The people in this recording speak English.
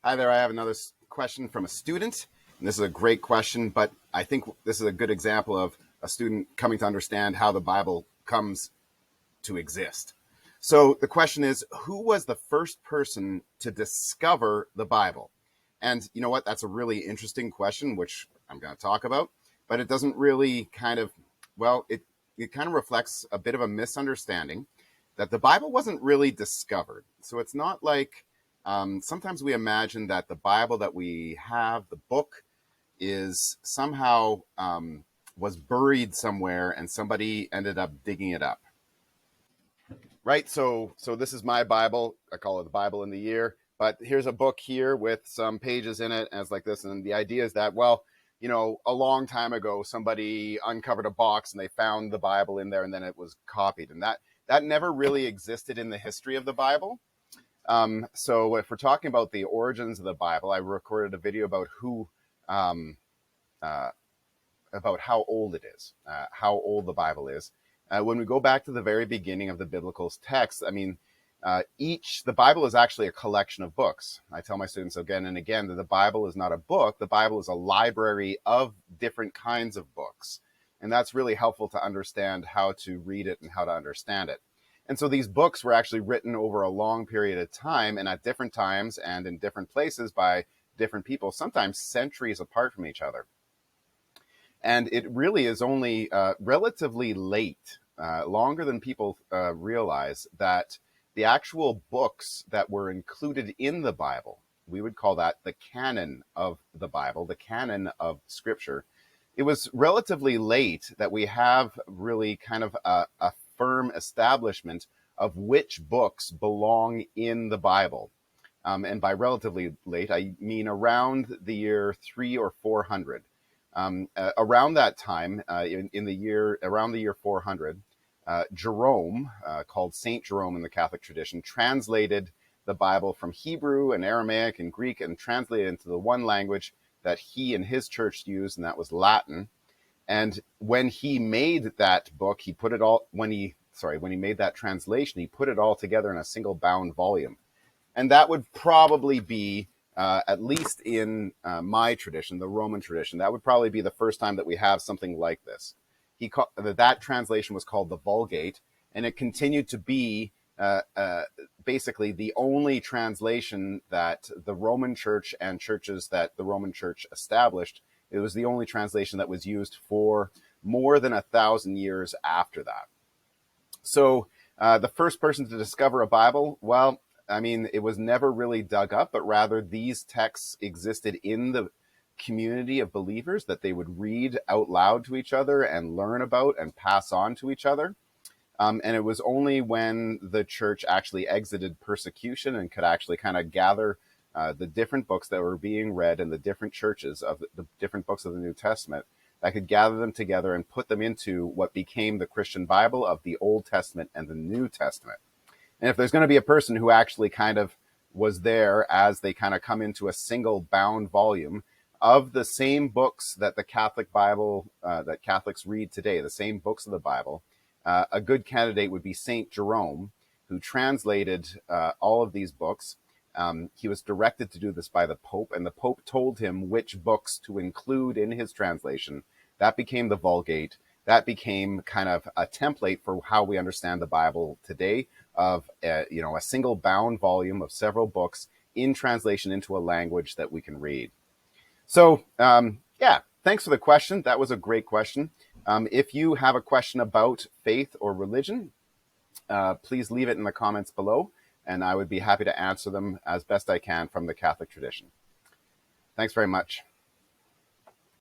Hi there. I have another question from a student. And this is a great question, but I think this is a good example of a student coming to understand how the Bible comes to exist. So the question is, who was the first person to discover the Bible? And you know what? That's a really interesting question, which I'm going to talk about, but it doesn't really it kind of reflects a bit of a misunderstanding that the Bible wasn't really discovered. So it's not like sometimes we imagine that the Bible that we have, the book, is somehow was buried somewhere and somebody ended up digging it up. Right? So this is my Bible. I call it the Bible in the Year. But here's a book here with some pages in it, and it's like this. And the idea is that, well, a long time ago, somebody uncovered a box and they found the Bible in there, and then it was copied. And that never really existed in the history of the Bible. So if we're talking about the origins of the Bible, I recorded a video about about how old it is, how old the Bible is. When we go back to the very beginning of the biblical text, the Bible is actually a collection of books. I tell my students again and again that the Bible is not a book. The Bible is a library of different kinds of books. And that's really helpful to understand how to read it and how to understand it. And so these books were actually written over a long period of time and at different times and in different places by different people, sometimes centuries apart from each other. And it really is only relatively late, longer than people realize, that the actual books that were included in the Bible, we would call that the canon of the Bible, the canon of Scripture. It was relatively late that we have really kind of a firm establishment of which books belong in the Bible. And by relatively late, I mean around the year 300 or 400. Around that time, around the year 400, Jerome, called Saint Jerome in the Catholic tradition, translated the Bible from Hebrew and Aramaic and Greek and translated it into the one language that he and his church used, and that was Latin. And when he made that book, when he made that translation, he put it all together in a single bound volume. And that would probably be, at least in my tradition, the Roman tradition, that would probably be the first time that we have something like this. That translation was called the Vulgate, and it continued to be basically the only translation that the Roman Church and churches that the Roman Church established. It was the only translation that was used for more than 1,000 years after that. So the first person to discover a Bible, well, it was never really dug up, but rather these texts existed in the community of believers that they would read out loud to each other and learn about and pass on to each other. And it was only when the church actually exited persecution and could actually kind of gather the different books that were being read in the different churches of the different books of the New Testament, that could gather them together and put them into what became the Christian Bible of the Old Testament and the New Testament. And if there's going to be a person who actually kind of was there as they kind of come into a single bound volume of the same books that the Catholic Bible, that Catholics read today, the same books of the Bible, a good candidate would be Saint Jerome, who translated all of these books. He was directed to do this by the Pope, and the Pope told him which books to include in his translation. That became the Vulgate. That became kind of a template for how we understand the Bible today, of a single bound volume of several books in translation into a language that we can read. So, thanks for the question. That was a great question. If you have a question about faith or religion, please leave it in the comments below, and I would be happy to answer them as best I can from the Catholic tradition. Thanks very much.